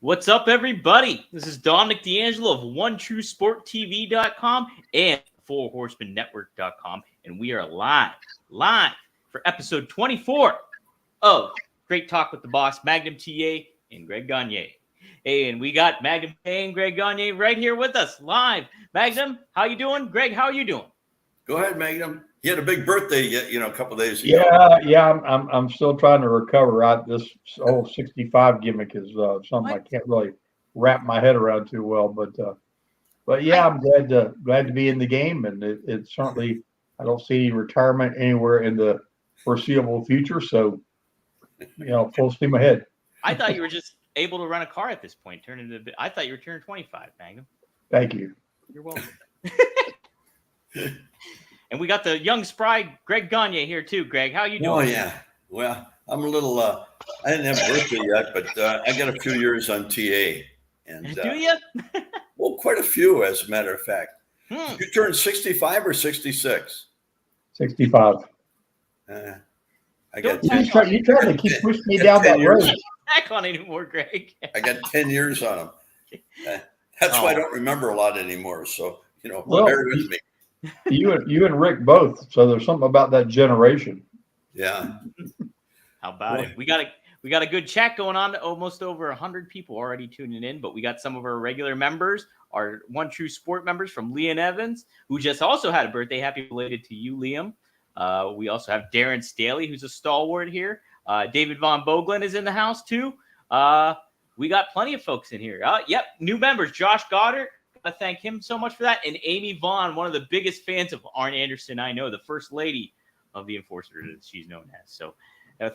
What's up, everybody? This is Dominic D'Angelo of OneTrueSportTV.com and FourHorsemenNetwork.com, and we are live for episode 24 of Great Talk with the Boss, Magnum TA and Greg Gagne. Hey, and we got Magnum TA and Greg Gagne right here with us live. Magnum, how you doing? Greg, how are you doing? Go ahead, Magnum. You had a big birthday, a couple of days ago. Yeah. I'm still trying to recover. Right, this whole 65 gimmick is something I can't really wrap my head around too well. But yeah, I'm glad to be in the game, and it certainly I don't see any retirement anywhere in the foreseeable future. So, full steam ahead. I thought you were just able to run a car at this point. I thought you were turning 25, Magnum. Thank you. You're welcome. And we got the young, spry Greg Gagne here too. Greg, how you doing? Oh, yeah. Well, I'm a little, I didn't have a birthday yet, but I got a few years on TA. And do you? Well, quite a few, as a matter of fact. You turned 65 or 66? 65. I got you trying to keep pushing me down that road. Back on anymore, Greg. I got 10 years on them. That's why I don't remember a lot anymore. So, bear with me. You and Rick both. So there's something about that generation. Yeah. How about it? We got a good chat going on. Almost over 100 people already tuning in, but we got some of our regular members, our One True Sport members from Liam Evans, who just also had a birthday. Happy belated to you, Liam. We also have Darren Staley, who's a stalwart here. David Von Boglin is in the house too. We got plenty of folks in here. Yep, new members. Josh Goddard. I thank him so much for that. And Amy Vaughn, one of the biggest fans of Arn Anderson I know, the first lady of the Enforcer, as she's known as. So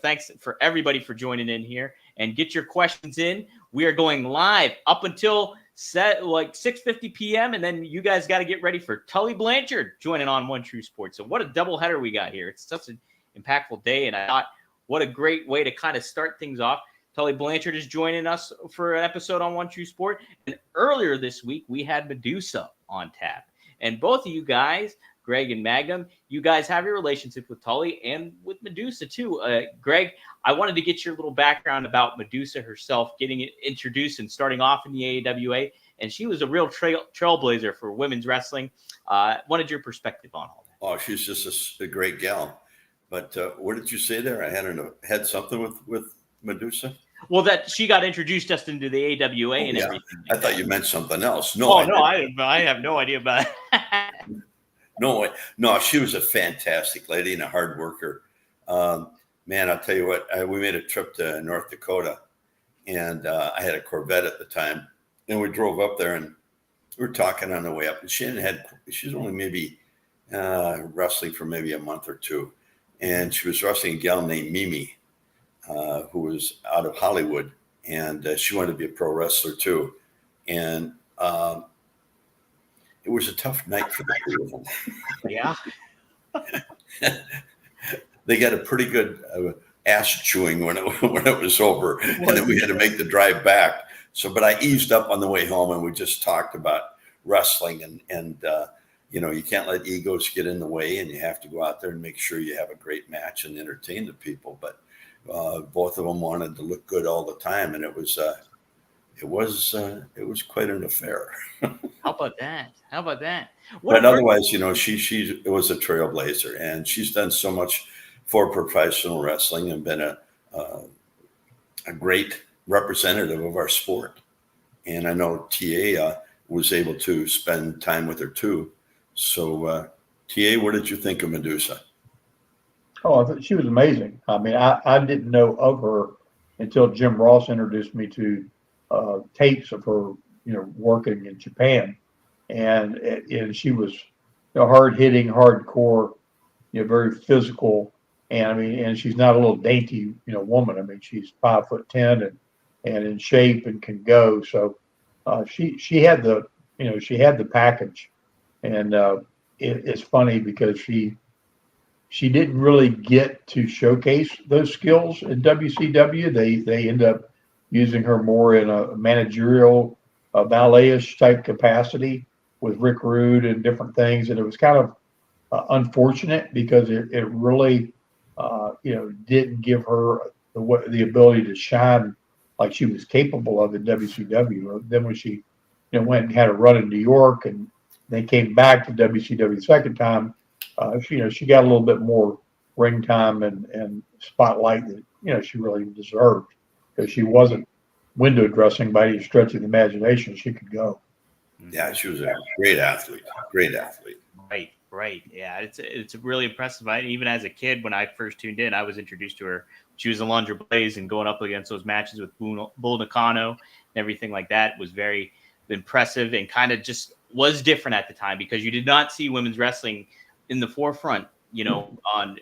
thanks for everybody for joining in here. And get your questions in. We are going live up until 6:50 p.m. And then you guys got to get ready for Tully Blanchard joining on One True Sports. So what a doubleheader we got here. It's such an impactful day. And I thought, what a great way to kind of start things off. Tully Blanchard is joining us for an episode on One True Sport. And earlier this week, we had Medusa on tap. And both of you guys, Greg and Magnum, you guys have your relationship with Tully and with Medusa too. Greg, I wanted to get your little background about Medusa herself, getting introduced and starting off in the AAWA. And she was a real trailblazer for women's wrestling. Wanted your perspective on all that. Oh, she's just a great gal. But what did you say there? I had something with Medusa? Well, that she got introduced just into the AWA and everything. I thought you meant something else. I have no idea about it. No, she was a fantastic lady and a hard worker. Man, I'll tell you what, we made a trip to North Dakota, and I had a Corvette at the time, and we drove up there, and we were talking on the way up, and she's only maybe wrestling for maybe a month or two, and she was wrestling a gal named Mimi, who was out of Hollywood, and she wanted to be a pro wrestler too. And it was a tough night for the two of them. Yeah. They got a pretty good ass chewing when it was over, and then we had to make the drive back. But I eased up on the way home, and we just talked about wrestling, and you can't let egos get in the way, and you have to go out there and make sure you have a great match and entertain the people. But both of them wanted to look good all the time, and it was quite an affair. How about that? But otherwise, she was a trailblazer, and she's done so much for professional wrestling and been a great representative of our sport. And I know TA was able to spend time with her too. So, TA, what did you think of Medusa? Oh, I thought she was amazing. I mean, I didn't know of her until Jim Ross introduced me to tapes of her, working in Japan, and she was hard hitting, hardcore, very physical, and she's not a little dainty, woman. I mean, she's 5'10" and in shape and can go. So she had the package, and it's funny because she didn't really get to showcase those skills in WCW. They end up using her more in a managerial, valet-ish type capacity with Rick Rude and different things. And it was kind of unfortunate because it really, didn't give her the ability to shine like she was capable of in WCW. Then when she, went and had a run in New York, and they came back to WCW the second time, she got a little bit more ring time and spotlight that she really deserved, because she wasn't window dressing by any stretch of the imagination. She could go. Yeah, she was a great athlete. Great athlete. Right. Yeah, it's really impressive. Even as a kid, when I first tuned in, I was introduced to her. She was in Alundra Blaze, and going up against those matches with Bull Nakano and everything like that was very impressive, and kind of just was different at the time, because you did not see women's wrestling in the forefront, on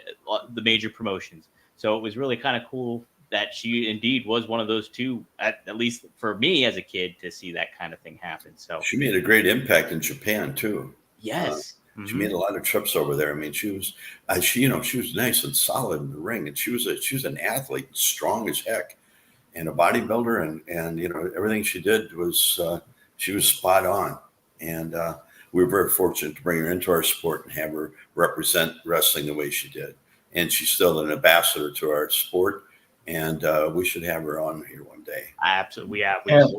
the major promotions. So it was really kind of cool that she indeed was one of those two, at least for me as a kid, to see that kind of thing happen. So she made a great impact in Japan too. Yes. She made a lot of trips over there. I mean, she was nice and solid in the ring, and she was an athlete, strong as heck, and a bodybuilder, and everything she did was she was spot on. And we were very fortunate to bring her into our sport and have her represent wrestling the way she did. And she's still an ambassador to our sport, and we should have her on here one day. Absolutely, yeah.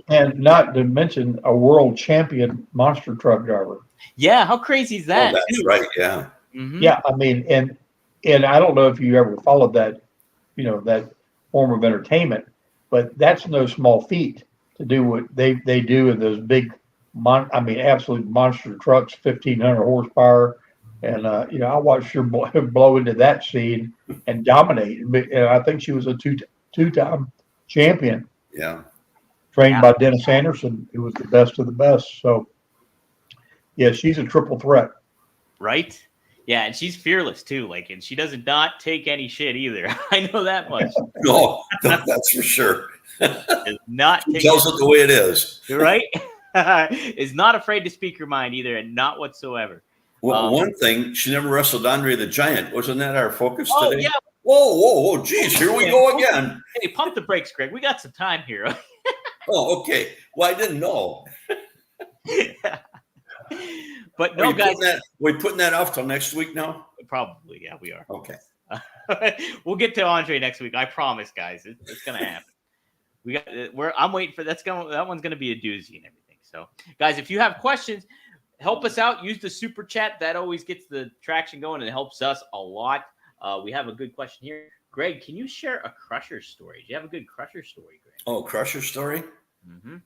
And not to mention a world champion monster truck driver. Yeah, how crazy is that? Oh, that's right. Yeah. Mm-hmm. Yeah, I mean, and I don't know if you ever followed that, that form of entertainment, but that's no small feat to do what they do in those big, absolute monster trucks, 1,500 horsepower. And, I watched her blow into that scene and dominate. And I think she was a two-time champion. Yeah. Trained by Dennis Anderson, who was the best of the best. So, yeah, she's a triple threat. Right? Yeah, and she's fearless too. And she does not take any shit either. I know that much. No, that's for sure. Does not she tells it the way it is. Right? Is not afraid to speak her mind either, and not whatsoever. Well, one thing, she never wrestled Andre the Giant. Wasn't that our focus today? Yeah. Whoa, geez, here we go again. Hey, pump the brakes, Greg. We got some time here. Oh, okay. Well, I didn't know. But no, guys. We're putting that off till next week now? Probably, yeah, we are. Okay. We'll get to Andre next week. I promise, guys. It's gonna happen. I'm waiting for that one's gonna be a doozy and everything. So, guys, if you have questions, help us out. Use the super chat. That always gets the traction going and it helps us a lot. We have a good question here. Greg, can you share a Crusher story? Do you have a good Crusher story, Greg? Oh, Crusher story? Mm-hmm.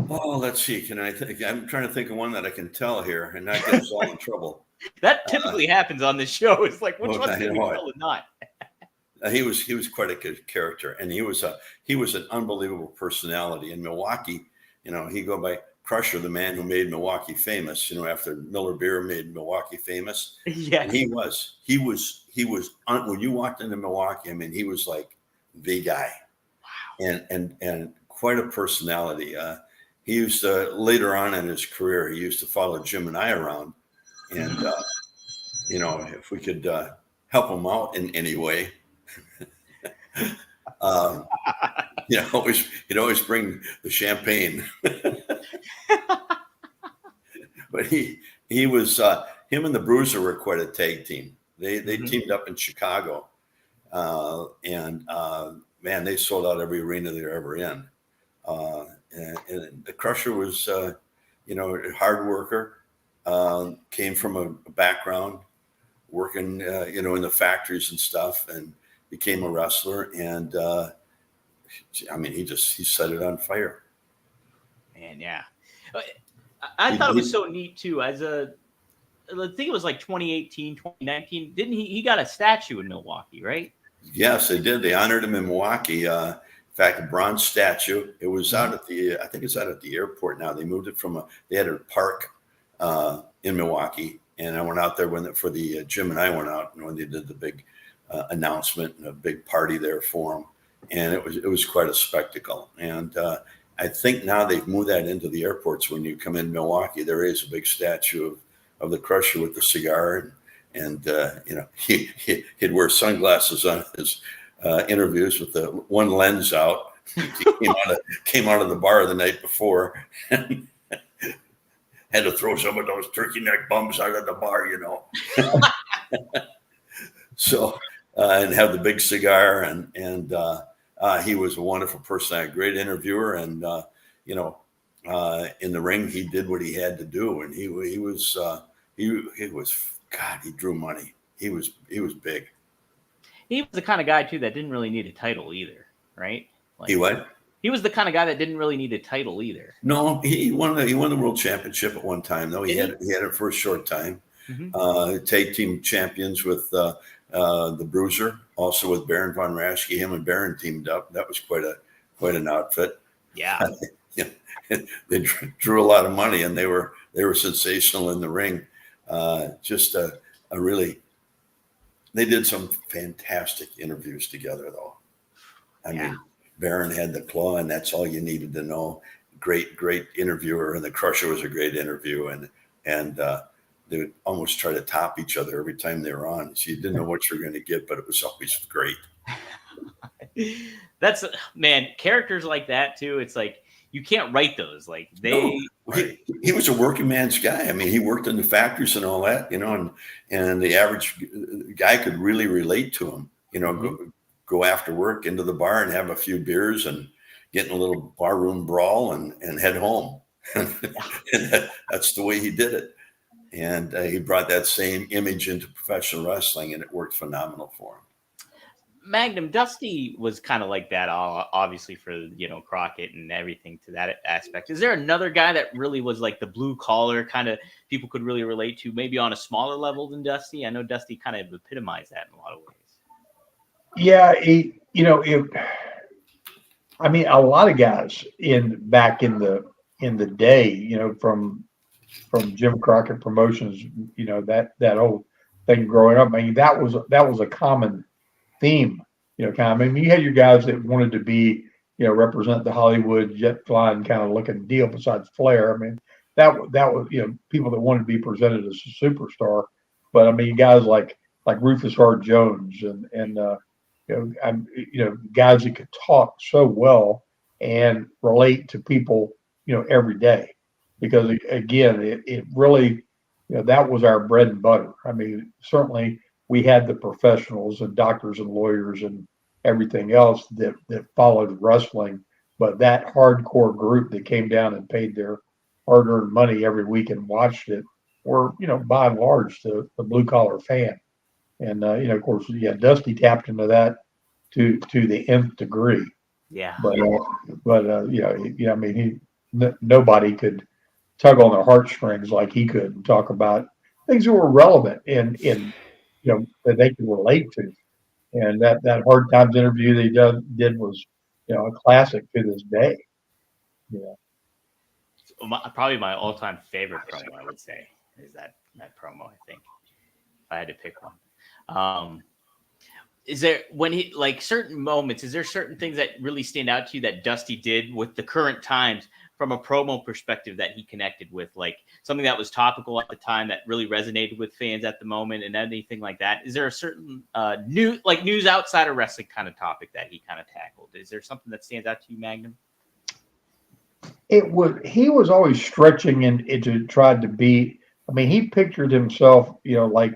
Oh, let's see. Can I think? I'm trying to think of one that I can tell here and not get us all in trouble. That typically happens on this show. It's like, which one's going to be real and not? He was quite a good character, and he was an unbelievable personality in Milwaukee. He go by Crusher, the man who made Milwaukee famous. After Miller Beer made Milwaukee famous. Yeah, and he was when you walked into Milwaukee. I mean, he was like the guy. Wow. And quite a personality. He used to, later on in his career, he used to follow Jim and I around, and if we could help him out in any way. He'd always bring the champagne. But he was him and the Bruiser were quite a tag team. They teamed up in Chicago, and man, they sold out every arena they were ever in. And the Crusher was a hard worker, came from a background working in the factories and stuff, and became a wrestler. And he set it on fire. Man, yeah. I thought it was so neat too. I think it was like 2018, 2019. Didn't he got a statue in Milwaukee, right? Yes, they did. They honored him in Milwaukee. In fact, a bronze statue. It was out at I think it's out at the airport now. They moved it they had a park in Milwaukee, and I went out there for the Jim and I went out, and when they did the big announcement and a big party there for him, and it was quite a spectacle. And I think now they've moved that into the airports. When you come in Milwaukee, there is a big statue of the Crusher with the cigar, and he'd wear sunglasses on his interviews with the one lens out. He came out of the bar the night before and had to throw some of those turkey neck bums out of the bar, So and have the big cigar, and He was a wonderful person, a great interviewer, and you know, in the ring, he did what he had to do, and he was God. He drew money. He was big. He was the kind of guy too that didn't really need a title either, right? Like, He what? He was the kind of guy that didn't really need a title either. No, he won the world championship at one time. Though he had it for a short time. Tag team champions with the Bruiser, also with Baron von Raschke. Him and Baron teamed up. That was quite an outfit. Yeah. They drew a lot of money, and they were sensational in the ring. Just a really, they did some fantastic interviews together, though. I mean, Baron had the claw, and that's all you needed to know. Great interviewer, and the Crusher was a great interview, and they would almost try to top each other every time they were on. So you didn't know what you were going to get, but it was always great. That's, man, characters like that too. It's like you can't write those. Like he was a working man's guy. I mean, he worked in the factories and all that, and the average guy could really relate to him. Go after work into the bar and have a few beers and get in a little barroom brawl and head home. And that's the way he did it. And he brought that same image into professional wrestling, and it worked phenomenal for him. Magnum, Dusty was kind of like that, obviously, for Crockett and everything to that aspect. Is there another guy that really was like the blue collar kind of people could really relate to, maybe on a smaller level than Dusty? I know Dusty kind of epitomized that in a lot of ways. Yeah, I mean, a lot of guys back in the day, from Jim Crockett Promotions, that whole thing growing up. I mean, that was a common theme, I mean, you had your guys that wanted to be, represent the Hollywood jet flying kind of looking deal besides Flair. I mean, that was, people that wanted to be presented as a superstar. But I mean, guys like Rufus Hart Jones and guys that could talk so well and relate to people, every day. Because again, it really, that was our bread and butter. I mean, certainly we had the professionals and doctors and lawyers and everything else that followed wrestling, but that hardcore group that came down and paid their hard-earned money every week and watched it were, by and large, the blue collar fan. And of course, Dusty tapped into that to the nth degree. Yeah. But I mean, nobody could tug on their heartstrings like he could and talk about things that were relevant and that they could relate to. And that Hard Times interview they did was, a classic to this day. Probably my all-time favorite promo, I would say, is that promo. I think if I had to pick one. Is there, when he, like, certain moments, is there certain things that really stand out to you that Dusty did with the current times from a promo perspective that he connected with, like something that was topical at the time that really resonated with fans at the moment and anything like that? Is there a certain news outside of wrestling kind of topic that he kind of tackled? Is there something that stands out to you, Magnum? He was always stretching and to try to be, I mean, he pictured himself, like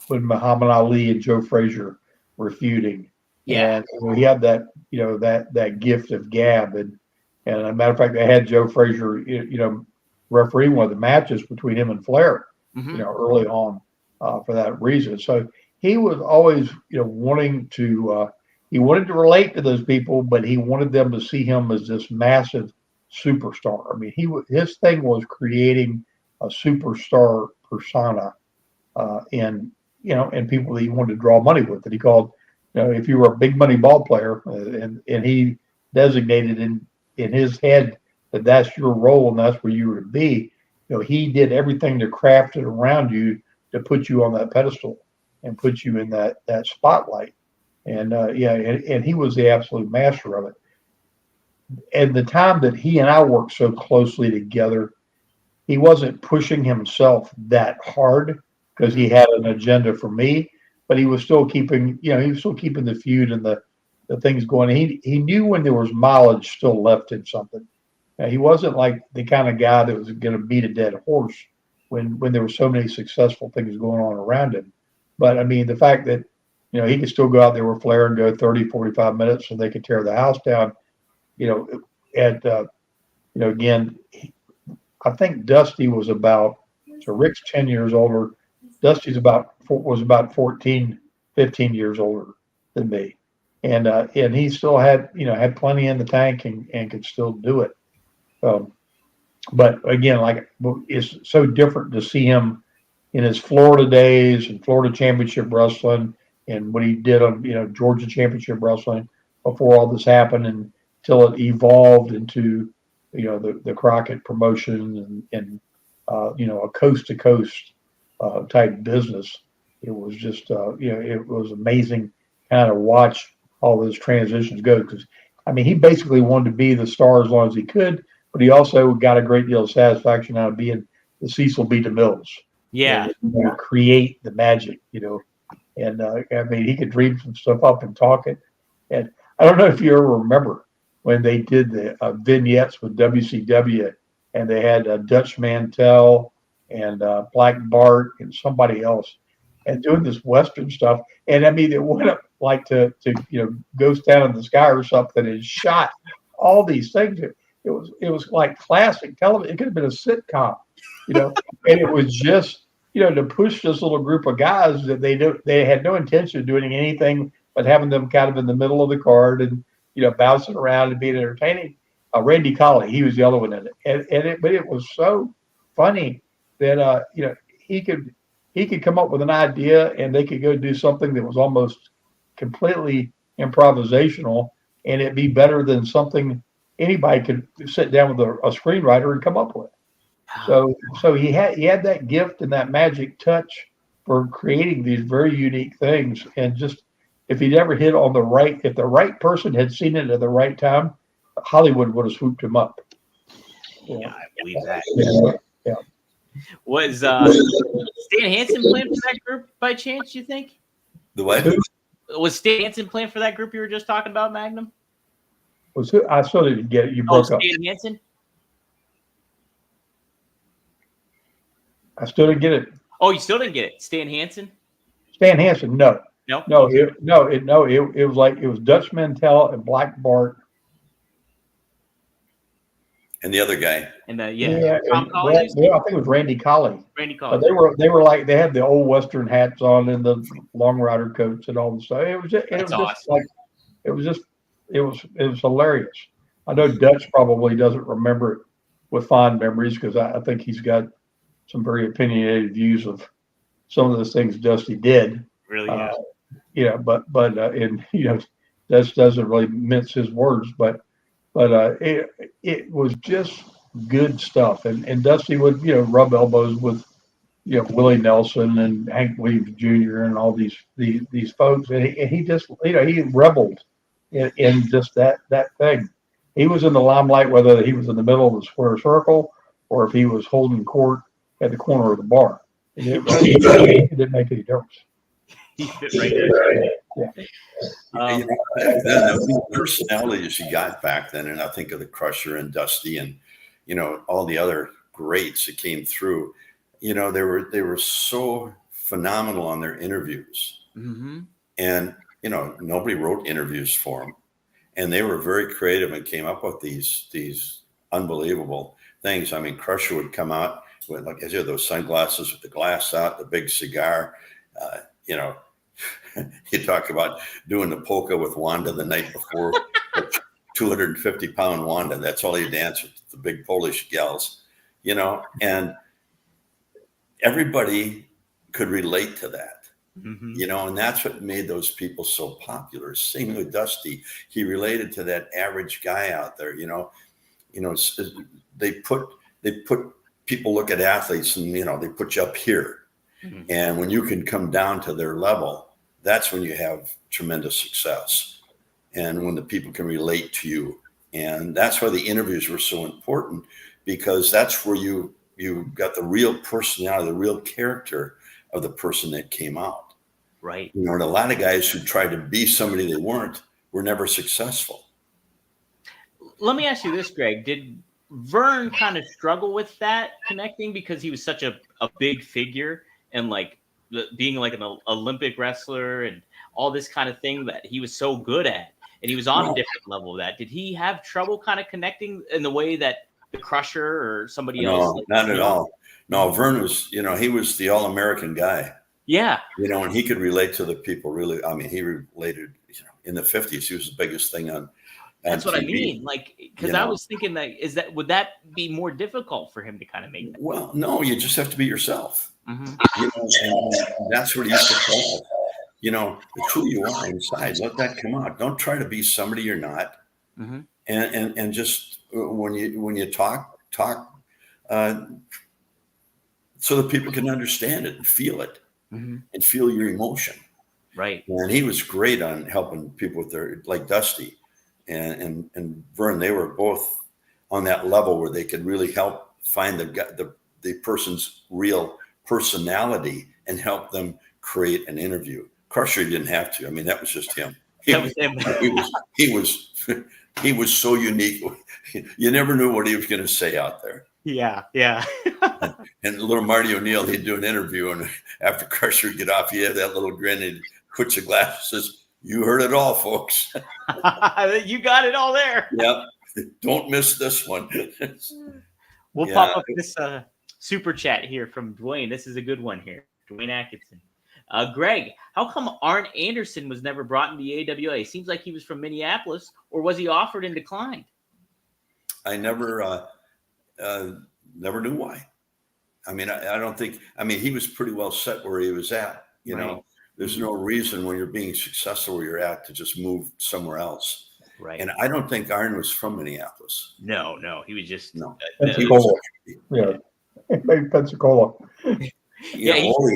when Muhammad Ali and Joe Frazier were feuding. Yeah. And he had that, that gift of gab. And as a matter of fact, they had Joe Frazier, refereeing one of the matches between him and Flair, early on for that reason. So he was always, wanting to, he wanted to relate to those people, but he wanted them to see him as this massive superstar. I mean, his thing was creating a superstar persona, and people that he wanted to draw money with. That he called, if you were a big money ball player, and he designated in his head that that's your role and that's where you were to be. He did everything to craft it around you to put you on that pedestal and put you in that spotlight. And and he was the absolute master of it. And the time that he and I worked so closely together, he wasn't pushing himself that hard because he had an agenda for me, but he was still keeping, the feud and the things going. He knew when there was mileage still left in something. He wasn't like the kind of guy that was going to beat a dead horse when there were so many successful things going on around him. But I mean, the fact that, he could still go out there with Flair and go 30, 45 minutes and they could tear the house down, and, again, I think Dusty was so Rick's 10 years older. Dusty's was about 14, 15 years older than me. And he still had plenty in the tank and could still do it. But again, like, it's so different to see him in his Florida days and Florida Championship Wrestling and what he did on, Georgia Championship Wrestling before all this happened and until it evolved into, the Crockett promotion and a coast to coast type business. It was just, it was amazing kind of watch all those transitions go. Because, he basically wanted to be the star as long as he could, but he also got a great deal of satisfaction out of being the Cecil B. DeMills. Yeah. Create the magic, and he could dream some stuff up and talk it. And I don't know if you ever remember when they did the vignettes with WCW, and they had Dutch Mantel and Black Bart and somebody else, and doing this Western stuff. And it went up like to Ghost Down in the Sky or something, and shot all these things. It was like classic television. It could have been a sitcom, and it was just to push this little group of guys that they had no intention of doing anything but having them kind of in the middle of the card and bouncing around and being entertaining. Randy Colley, he was the other one in it, but it was so funny that he could come up with an idea and they could go do something that was almost completely improvisational, and it'd be better than something anybody could sit down with a screenwriter and come up with. So he had that gift and that magic touch for creating these very unique things. And just if he'd ever hit on if the right person had seen it at the right time, Hollywood would have swooped him up. Yeah, I believe that. Yeah. Was Stan Hansen playing for that group by chance, you think? The what? Was Stan Hansen playing for that group you were just talking about, Magnum? I still didn't get it. You broke up. Stan Hansen? I still didn't get it. Oh, you still didn't get it. Stan Hansen? Stan Hansen, no. No. It was like it was Dutch Mantel and Black Bart. And the other guy. And Tom Colley. I think it was Randy Colley. Randy Colley. But they were like they had the old Western hats on and the long rider coats and all the stuff. It was hilarious. I know Dutch probably doesn't remember it with fond memories because I think he's got some very opinionated views of some of those things Dusty did. Really, but Dutch doesn't really mince his words, but it was just good stuff. And Dusty would rub elbows with Willie Nelson and Hank Williams Jr. and all these folks, and he just he reveled in just that thing. He was in the limelight whether he was in the middle of the square circle or if he was holding court at the corner of the bar. It didn't make any difference. He fit right there. Yeah. The personalities you got back then, and I think of the Crusher and Dusty and all the other greats that came through. They were so phenomenal on their interviews, and nobody wrote interviews for them, and they were very creative and came up with these unbelievable things. I mean, Crusher would come out with, like I said, those sunglasses with the glass out, the big cigar. You talk about doing the polka with Wanda the night before, 250-pound Wanda. That's all he danced with, the big Polish gals, and everybody could relate to that, and that's what made those people so popular. Same with Dusty. He related to that average guy out there, they put people look at athletes and, they put you up here. And when you can come down to their level, that's when you have tremendous success. And when the people can relate to you. And that's why the interviews were so important, because that's where you got the real personality, the real character of the person that came out. Right. And a lot of guys who tried to be somebody they weren't were never successful. Let me ask you this, Greg. Did Vern kind of struggle with that connecting because he was such a big figure and like being like an Olympic wrestler and all this kind of thing that he was so good at, and he was on a No, different level of that. Did he have trouble kind of connecting in the way that the Crusher or somebody else? no, not at all. No, Vern was, he was the all-American guy, Yeah, and he could relate to the people really. I mean, he related, in the 50s, he was the biggest thing on that's what I TV. mean. Like, because I was thinking that would that be more difficult for him to kind of make that? Well, no, you just have to be yourself. Mm-hmm. And that's what he used to tell us. It's who you are inside. Let that come out. Don't try to be somebody you're not. Mm-hmm. And just when you talk, so that people can understand it and feel it, Mm-hmm. and feel your emotion. Right. And he was great on helping people with their, like Dusty and Vern. They were both on that level where they could really help find the person's real personality and help them create an interview. Crusher didn't have to. I mean, that was just him. He was so unique. You never knew what he was going to say out there. Yeah. And little Marty O'Neill, he'd do an interview, and after Crusher would get off, he had that little grin. He'd put your glasses. You heard it all, folks. You got it all there. Yep. Don't miss this one. We'll pop up this super chat here from Dwayne. This is a good one here. Dwayne Atkinson. Greg, how come Arn Anderson was never brought in the AWA? Seems like he was from Minneapolis, or was he offered and declined? I never knew why. I mean, I don't think. I mean, he was pretty well set where he was at. There's no reason when you're being successful where you're at to just move somewhere else. Right. And I don't think Arn was from Minneapolis. No, he was just Pensacola. Maybe Pensacola. Ole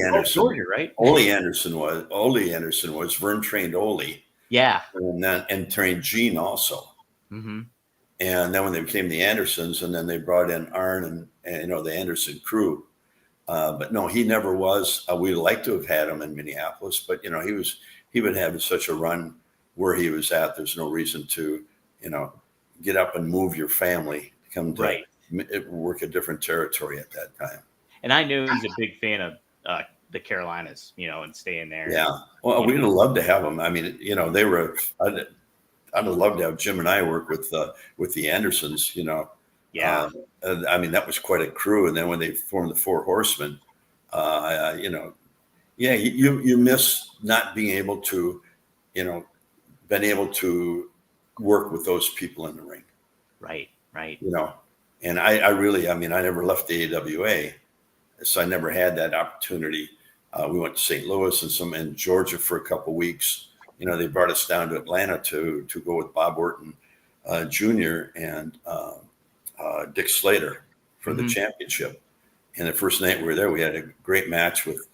Anderson, Georgia, right? Ole Anderson was Vern trained Ole. Yeah, and trained Gene also. Mm-hmm. And then when they became the Andersons, and then they brought in Arn and the Anderson crew. But no, he never was. We'd like to have had him in Minneapolis, but he would have such a run where he was at. There's no reason to, get up and move your family, come to work a different territory at that time. And I knew he's a big fan of the Carolinas, and staying there. Yeah. Well, we'd have loved to have him. I mean, they were. I'd have loved to have Jim and I work with the Andersons. Yeah. I mean, that was quite a crew. And then when they formed the Four Horsemen, you miss not being able to, been able to work with those people in the ring. Right. And I really, I never left the AWA, so I never had that opportunity. We went to St. Louis and Georgia for a couple of weeks. They brought us down to Atlanta to go with Bob Orton Jr. and Dick Slater for the championship. And the first night we were there, we had a great match with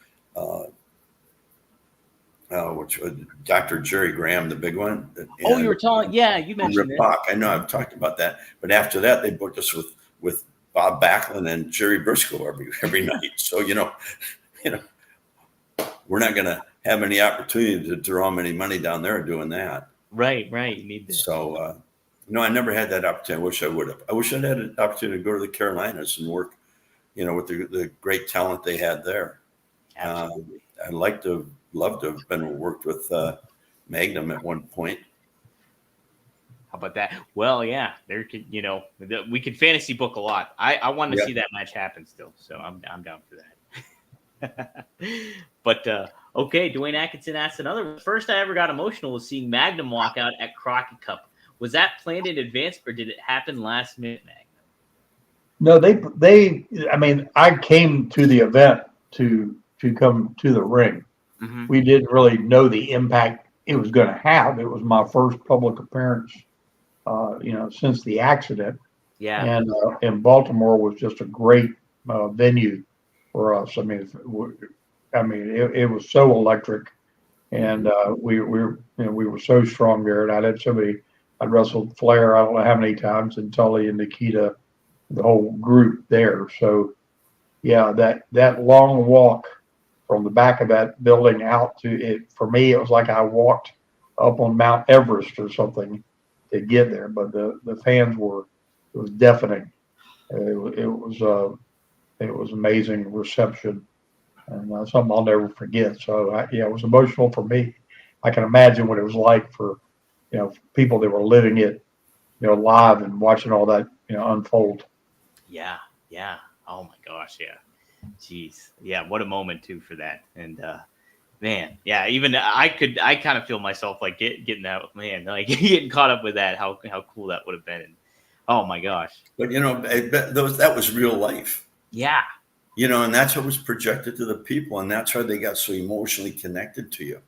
Dr. Jerry Graham, the big one. You were telling, you mentioned Rip Bach. I know I've talked about that. But after that, they booked us with Bob Backlund and Jerry Briscoe every night. So we're not going to have any opportunity to draw any money down there doing that. Right. You need this. So no, I never had that opportunity. I wish I would have. I wish I'd had an opportunity to go to the Carolinas and work, with the great talent they had there. Absolutely. I'd love to have worked with Magnum at one point. How about that? Well, yeah, there could, we could fantasy book a lot. I want to see that match happen still, so I'm down for that. But okay, Dwayne Atkinson asked another one. First I ever got emotional was seeing Magnum walk out at Crockett Cup. Was that planned in advance, or did it happen last minute, Magnum? No, I came to the event to come to the ring. Mm-hmm. We didn't really know the impact it was going to have. It was my first public appearance, since the accident. Yeah. And Baltimore was just a great venue for us. It was so electric, and we were so strong there. And I'd wrestled Flair, I don't know how many times, and Tully and Nikita, the whole group there. So, yeah, that long walk from the back of that building out to it, for me, it was like I walked up on Mount Everest or something to get there. But the fans it was deafening. It was amazing reception, and something I'll never forget. So it was emotional for me. I can imagine what it was like for, people that were living it, live and watching all that, unfold. Yeah. Yeah. Oh my gosh. Yeah. Jeez. Yeah. What a moment too for that. And, man, yeah, even I kind of feel myself like getting that, man, like getting caught up with that, how cool that would have been. And, oh my gosh. But that was real life. Yeah. And that's what was projected to the people, and that's why they got so emotionally connected to you.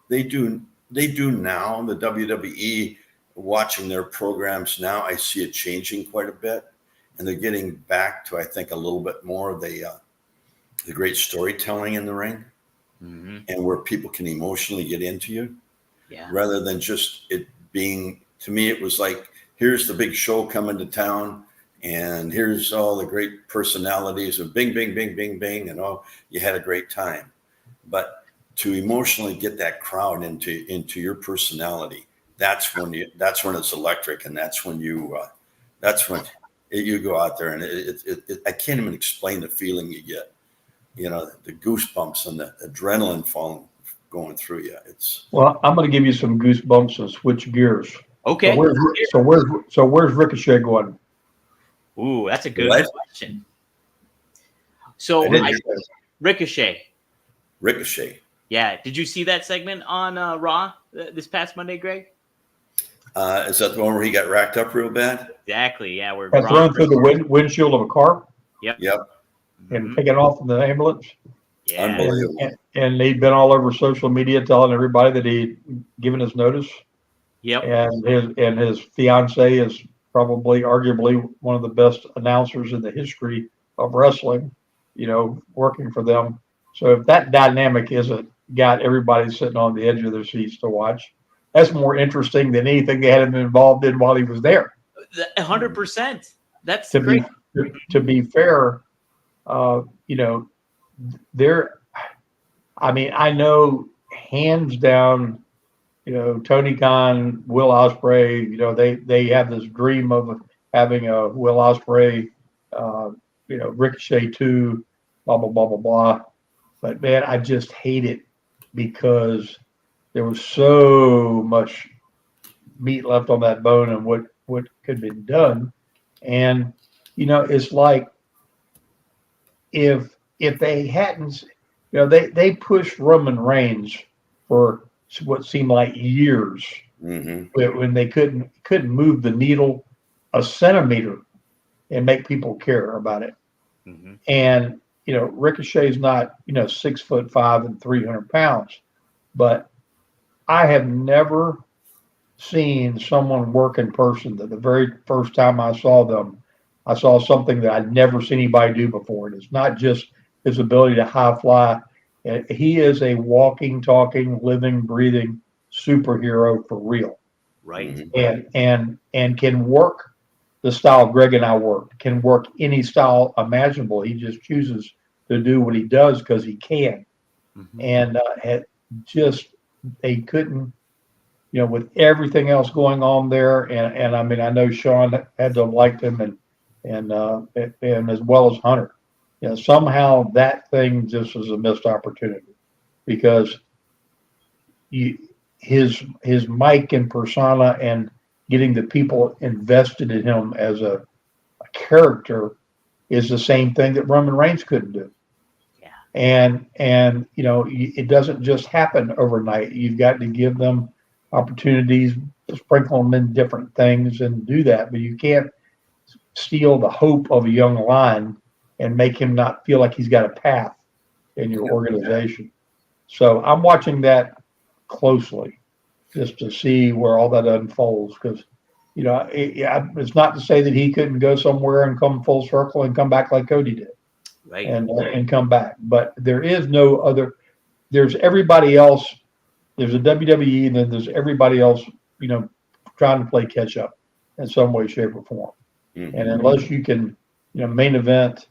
They do now, the WWE, watching their programs now, I see it changing quite a bit, and they're getting back to, I think, a little bit more of the great storytelling in the ring, and where people can emotionally get into you, rather than just it being, to me, it was like, here's the big show coming to town, and here's all the great personalities, and bing, bing, bing, bing, bing, and you had a great time. But to emotionally get that crowd into your personality, that's when it's electric, and that's when you go out there, and I can't even explain the feeling you get. The goosebumps and the adrenaline going through you. Well, I'm going to give you some goosebumps and switch gears. Okay. So where's Ricochet going? Ooh, that's a good question. So Ricochet. Yeah. Did you see that segment on Raw this past Monday, Greg? Is that the one where he got racked up real bad? Exactly. Yeah. We're thrown through the windshield of a car. Yep. And taken off in the ambulance. Yeah. Unbelievable. And he'd been all over social media telling everybody that he'd given his notice. Yep. And his fiance is probably arguably one of the best announcers in the history of wrestling, working for them. So if that dynamic isn't got everybody sitting on the edge of their seats to watch, that's more interesting than anything they had him involved in while he was there. 100%. That's great. To be fair, I know hands down, Tony Khan, Will Ospreay, they have this dream of having a Will Ospreay, Ricochet too, blah, blah, blah, blah, blah. But man, I just hate it because there was so much meat left on that bone and what could be done. And, it's like, if they hadn't, they pushed Roman Reigns for what seemed like years, when they couldn't move the needle a centimeter and make people care about it. And Ricochet's not 6'5" and 300 pounds, but I have never seen someone work in person that the very first time I saw them, I saw something that I'd never seen anybody do before. And it's not just his ability to high fly. He is a walking, talking, living, breathing superhero for real. Right. And can work the style Greg and I work, can work any style imaginable. He just chooses to do what he does because he can. And they couldn't, with everything else going on there. And I know Sean had to have liked him and as well as Hunter. Somehow that thing just was a missed opportunity because his mic and persona and getting the people invested in him as a character is the same thing that Roman Reigns couldn't do. Yeah. And it doesn't just happen overnight. You've got to give them opportunities, sprinkle them in different things and do that, but you can't steal the hope of a young lion and make him not feel like he's got a path in your organization. So I'm watching that closely just to see where all that unfolds because, it's not to say that he couldn't go somewhere and come full circle and come back like Cody did. Right. And come back. But there is no other, there's everybody else. There's a WWE and then there's everybody else, trying to play catch up in some way, shape, or form. And unless you can, main event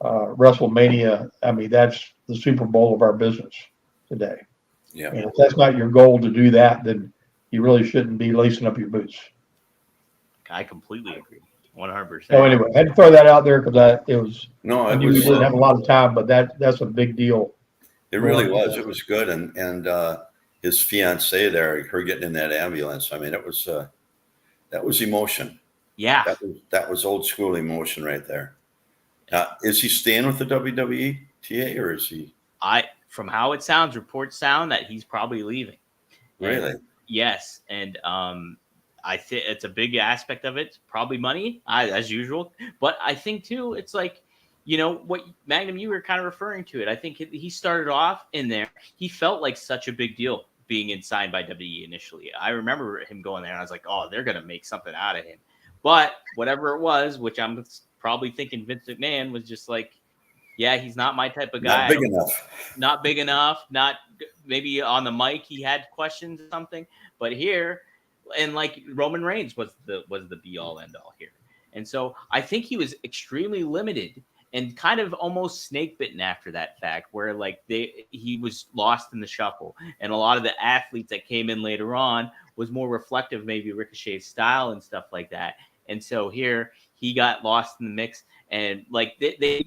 WrestleMania, that's the Super Bowl of our business today. Yeah. And if that's not your goal to do that, then you really shouldn't be lacing up your boots. I completely agree. 100%. So anyway, I had to throw that out there because we didn't have a lot of time, but that's a big deal. It really was. It was good, and his fiancee there, her getting in that ambulance. I mean, that was emotion. Yeah. That was old school emotion right there. Is he staying with the WWE, TA, or is he? From how it sounds, reports sound that he's probably leaving. Really? And, yes, and I think it's a big aspect of it. Probably money, as usual. But I think too, it's like, what Magnum, you were kind of referring to it. I think he started off in there. He felt like such a big deal being signed by WWE initially. I remember him going there, and I was like, oh, they're gonna make something out of him. But whatever it was, which I'm probably thinking Vince McMahon was just like, yeah, he's not my type of guy. Not big enough. Not big enough. Not maybe on the mic he had questions or something, but here, and like Roman Reigns was the be all end all here, and so I think he was extremely limited and kind of almost snake bitten after that fact, where like he was lost in the shuffle, and a lot of the athletes that came in later on was more reflective, maybe Ricochet's style and stuff like that, and so here he got lost in the mix. And like they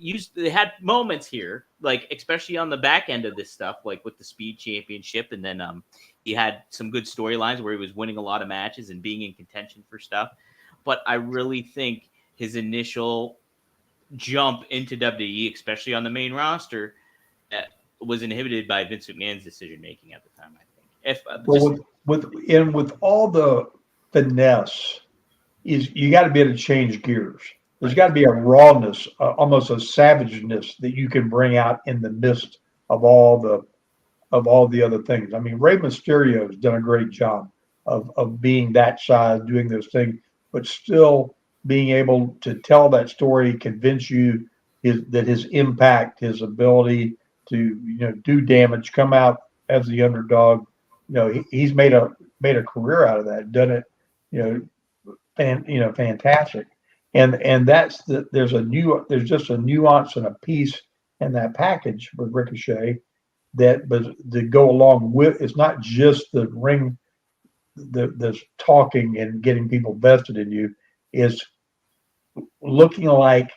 had moments here, like especially on the back end of this stuff, like with the Speed Championship, and then he had some good storylines where he was winning a lot of matches and being in contention for stuff. But I really think his initial jump into WWE, especially on the main roster, was inhibited by Vince McMahon's decision making at the time. I think with all the finesse, you got to be able to change gears. There's got to be a rawness, almost a savageness that you can bring out in the midst of all the other things. I mean, Rey Mysterio has done a great job of being that size, doing those things, but still being able to tell that story, convince you that his impact, his ability to do damage, come out as the underdog. He's made a career out of that, done it, fantastic. And that's there's just a nuance and a piece in that package with Ricochet to go along with. It's not just the ring, the talking and getting people vested in you. Is looking like,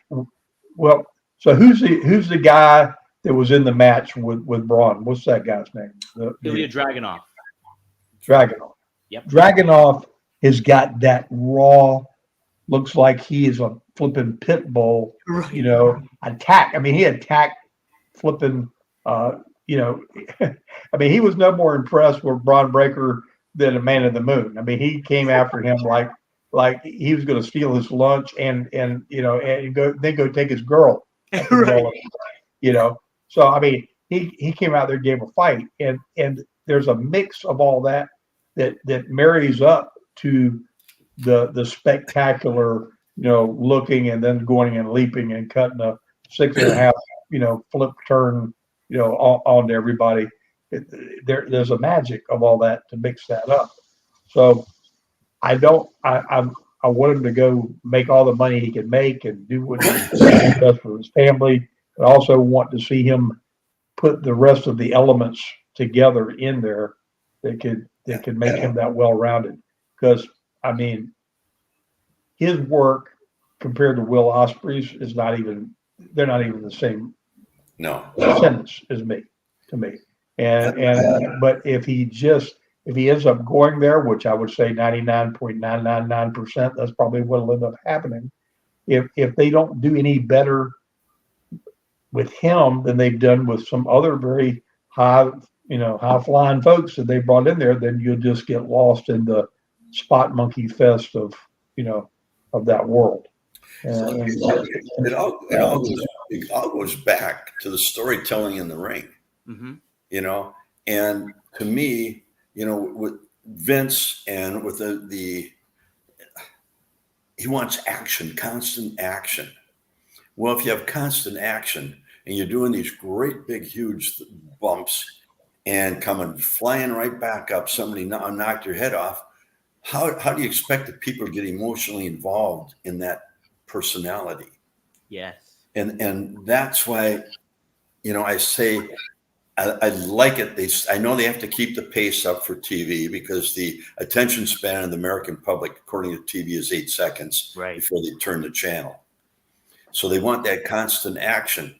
well. So who's the guy that was in the match with Braun? What's that guy's name? Ilya Dragunov. Dragunov. Yep. Dragunov has got that raw. Looks like he is a flipping pit bull, attack. I mean, he attacked flipping, I mean, he was no more impressed with Braun Breaker than a man in the moon. I mean, he came after him like he was going to steal his lunch and go take his girl. Right. So I mean, he came out there and gave a fight, and there's a mix of all that marries up to the spectacular, looking and then going and leaping and cutting a 6.5, flip turn, onto everybody. There's a magic of all that to mix that up. So I want him to go make all the money he can make and do what he does for his family. I also want to see him put the rest of the elements together in there that could make him that well-rounded. Because I mean, his work compared to Will Ospreay's they're not even the same sentence as me, to me. But if he ends up going there, which I would say 99.999%, that's probably what'll end up happening. If they don't do any better with him than they've done with some other very high flying folks that they brought in there, then you'll just get lost in the spot monkey fest of that world. It all goes back to the storytelling in the ring. Mm-hmm. And to me, with Vince and with he wants action, constant action. Well, if you have constant action and you're doing these great big huge bumps and coming flying right back up, somebody knocked your head off. How do you expect that people get emotionally involved in that personality? Yes. And that's why, I say I like it. I know they have to keep the pace up for TV because the attention span of the American public, according to TV, is 8 seconds before they turn the channel. So they want that constant action.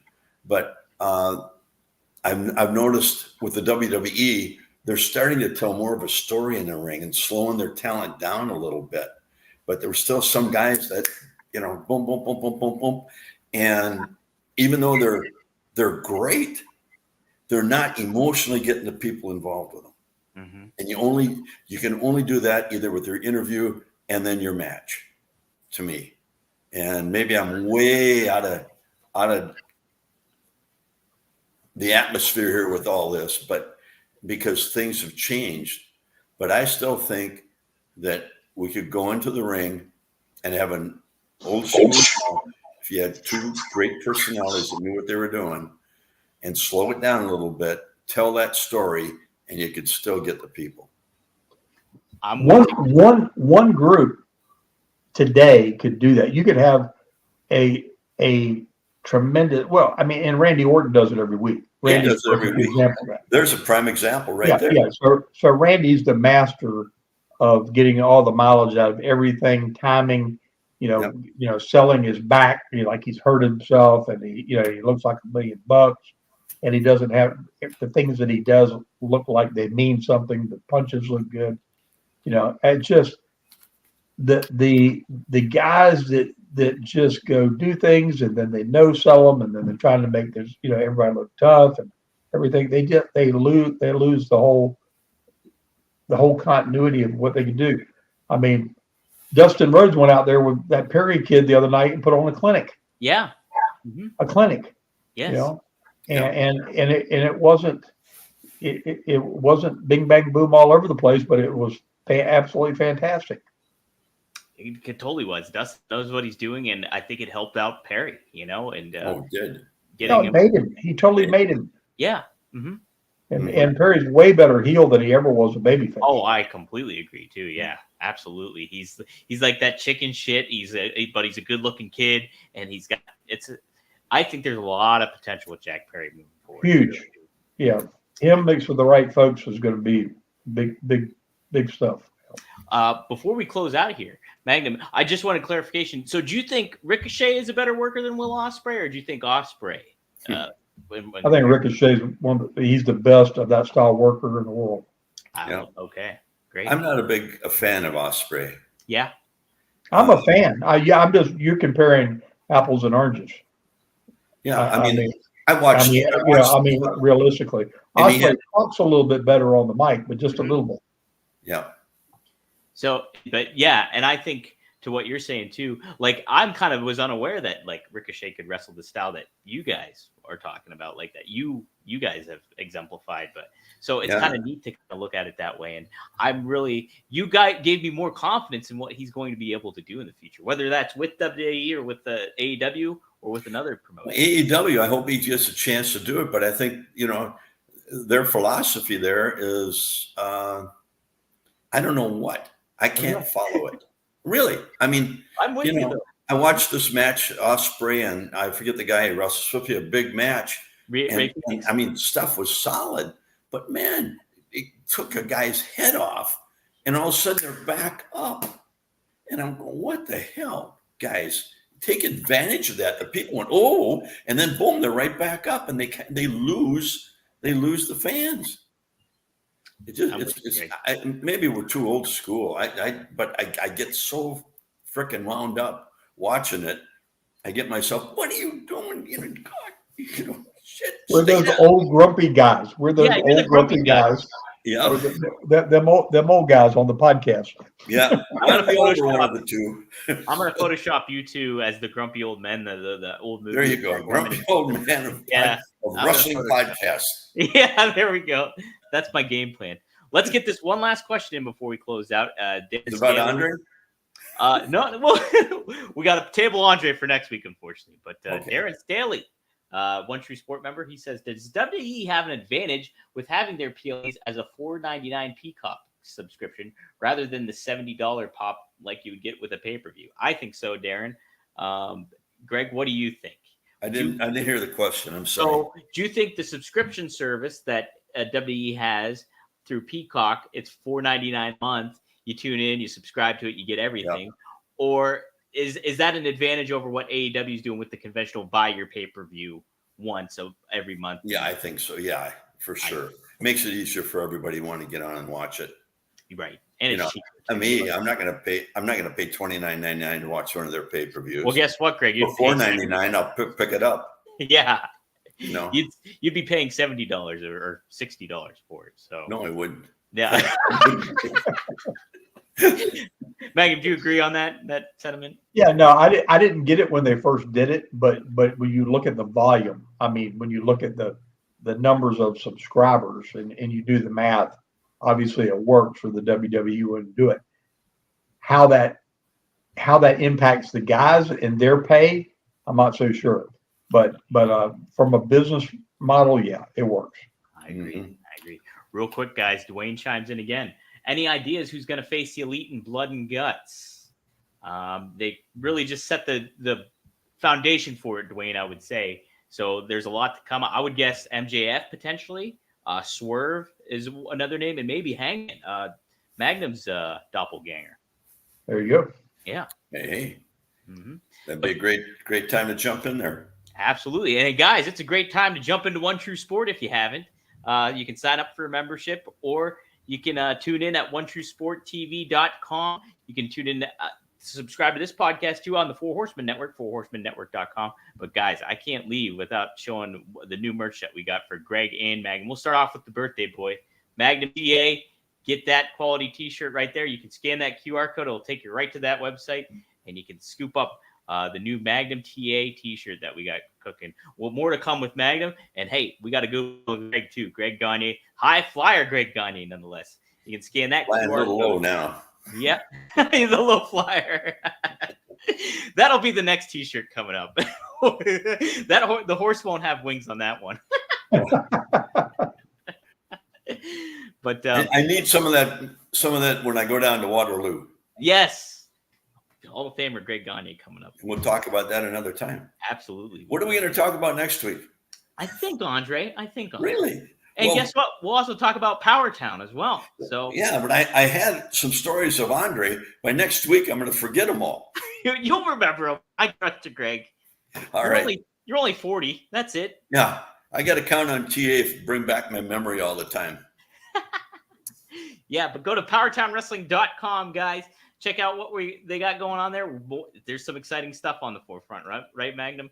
But I've noticed with the WWE, they're starting to tell more of a story in the ring and slowing their talent down a little bit. But there were still some guys that, boom, boom, boom, boom, boom, boom. And even though they're great, they're not emotionally getting the people involved with them. Mm-hmm. And you can only do that either with your interview and then your match, to me. And maybe I'm way out of the atmosphere here with all this, but because things have changed. But I still think that we could go into the ring and have an old school show if you had two great personalities that knew what they were doing, and slow it down a little bit, tell that story, and you could still get the people. One group today could do that. You could have a tremendous, and Randy Orton does it every week. Randy does it every week. There's a prime example right there. Yeah. So Randy's the master of getting all the mileage out of everything, timing, selling his back, like he's hurt himself and he looks like $1 million, and he doesn't have the things that he does look like they mean something. The punches look good, and just the guys that just go do things and then they no-sell them and then they're trying to make this, everybody look tough and everything. They lose the whole continuity of what they can do. I mean, Dustin Rhodes went out there with that Perry kid the other night and put on a clinic. Yeah. Mm-hmm. A clinic. Yes. And it wasn't bing bang boom all over the place, but it was absolutely fantastic. It totally was. Dustin knows what he's doing, and I think it helped out Perry, and it did. It made him. He totally made him. Yeah. Mm-hmm. And Perry's way better heel than he ever was a babyface. Oh, I completely agree too. Yeah, absolutely. He's like that chicken shit. But he's a good looking kid, and I think there's a lot of potential with Jack Perry moving forward. Huge. Yeah. Him mixed with the right folks is going to be big stuff. Before we close out here, Magnum, I just want a clarification. So do you think Ricochet is a better worker than Will Ospreay, or do you think Ospreay? I think Ricochet's he's the best of that style worker in the world. Okay, great. I'm not a fan of Ospreay. Yeah. I'm a fan. You're comparing apples and oranges. Yeah, I watched. Realistically, Ospreay talks a little bit better on the mic, but just a little bit. Yeah. So, but yeah, and I think to what you're saying too, like I'm kind of was unaware that like Ricochet could wrestle the style that you guys are talking about, like that you guys have exemplified. But so it's kind of neat to kind of look at it that way. And you guys gave me more confidence in what he's going to be able to do in the future, whether that's with WWE or with the AEW or with another promotion. AEW, I hope he gets a chance to do it, but I think their philosophy there is I don't know what. I can't follow it. Really. I mean, I'm with you though. I watched this match, Ospreay, and I forget the guy who wrestles, supposed to be a big match. And stuff was solid, but man, it took a guy's head off, and all of a sudden they're back up. And I'm going, what the hell, guys? Take advantage of that. The people went, oh, and then boom, they're right back up, and they lose the fans. Maybe we're too old school. But I get so freaking wound up watching it. I get myself, what are you doing? God, shit. We're those old grumpy guys. We're those old grumpy guys. Yeah. Them old guys on the podcast. Yeah. I'm going to be over one of the two. I'm going to Photoshop you two as the grumpy old men, the old movie. There you go. Grumpy old man of wrestling podcast. Yeah, there we go. That's my game plan. Let's get this one last question in before we close out. It's about Andre? No, well, we got a table Andre for next week, unfortunately. But Darren Staley, One True Sport member, he says, does WWE have an advantage with having their PLAs as a $4.99 Peacock subscription rather than the $70 pop like you would get with a pay-per-view? I think so, Darren. Greg, what do you think? I didn't hear the question. I'm sorry. So, do you think the subscription service that WWE has through Peacock, it's $4.99 a month, you tune in, you subscribe to it, you get everything, or is that an advantage over what AEW is doing with the conventional buy your pay-per-view once every month? Yeah, I think so. Yeah, for sure. makes it easier for everybody who want to get on and watch it. Right. And it's cheap. I'm not going to pay $29.99 to watch one of their pay-per-views. Well, guess what, Greg? For $4.99, I'll pick it up. Yeah. You know, you'd be paying $70 or $60 for it. So no, I wouldn't. Yeah. Magnum, do you agree on that sentiment? Yeah, no, I didn't get it when they first did it, but when you look at the volume, I mean, when you look at the numbers of subscribers and you do the math, obviously it works for the WWE wouldn't do it. How that impacts the guys and their pay, I'm not so sure. But from a business model, yeah, it works. I agree. I agree. Real quick, guys, Dwayne chimes in again. Any ideas who's going to face the Elite in Blood and Guts? They really just set the foundation for it, Dwayne, I would say. So there's a lot to come. I would guess MJF potentially. Swerve is another name, and maybe Hangman, Magnum's doppelganger. There you go. Yeah. Hey. Mm-hmm. That'd be a great time to jump in there. Absolutely. And guys, it's a great time to jump into One True Sport if you haven't. You can sign up for a membership, or you can tune in at onetruesporttv.com. You can tune in, subscribe to this podcast too on the Four Horsemen Network, fourhorsemennetwork.com. But guys, I can't leave without showing the new merch that we got for Greg and Magnum. We'll start off with the birthday boy, Magnum TA. Get that quality t-shirt right there. You can scan that QR code. It'll take you right to that website, and you can scoop up the new Magnum TA t-shirt that we got cooking. Well, more to come with Magnum. And hey, we got to go with Greg too. Greg Gagne, high flyer Greg Gagne, nonetheless. You can scan that QR code. A little low now. Yep. He's a low flyer. That'll be the next t-shirt coming up. The horse won't have wings on that one. But I need some of that when I go down to Waterloo. Yes. Hall of Famer Greg Gagne coming up. We'll talk about that another time. Absolutely. What are we going to talk about next week? I think Andre. Really? And guess what? We'll also talk about Power Town as well. So yeah, but I had some stories of Andre. By next week, I'm going to forget them all. You'll remember them. I trust you, Greg. All right. You're only 40. That's it. Yeah. I got to count on TA to bring back my memory all the time. Yeah, but go to powertownwrestling.com, guys. Check out what they got going on there. There's some exciting stuff on the forefront, right, Magnum?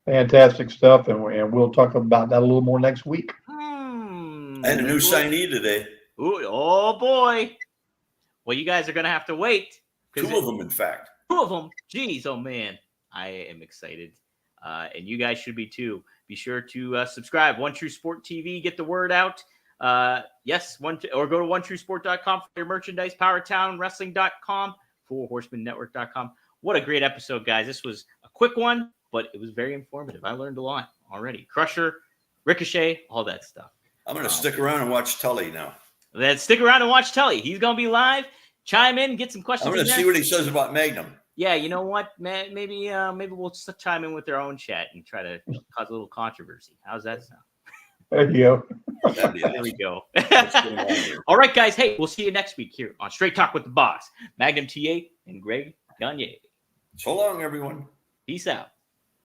Fantastic stuff, and we'll talk about that a little more next week. I had a new signee today. Ooh, oh, boy. Well, you guys are going to have to wait. Two of them, in fact. Two of them. Jeez, oh, man. I am excited. And you guys should be, too. Be sure to subscribe. One True Sport TV. Get the word out. Yes, or go to onetruesport.com for your merchandise, powertownwrestling.com, fourhorsemenetwork.com. What a great episode, guys. This was a quick one, but it was very informative. I learned a lot already. Crusher, Ricochet, all that stuff. I'm going to stick around and watch Tully now. Then stick around and watch Tully. He's going to be live. Chime in, get some questions. I'm going to see what he says about Magnum. Yeah, you know what, man? Maybe we'll chime in with their own chat and try to cause a little controversy. How's that sound? There you go. There we go. All right, guys. Hey, we'll see you next week here on Straight Talk with the Boss. Magnum TA and Greg Gagne. So long, everyone. Peace out.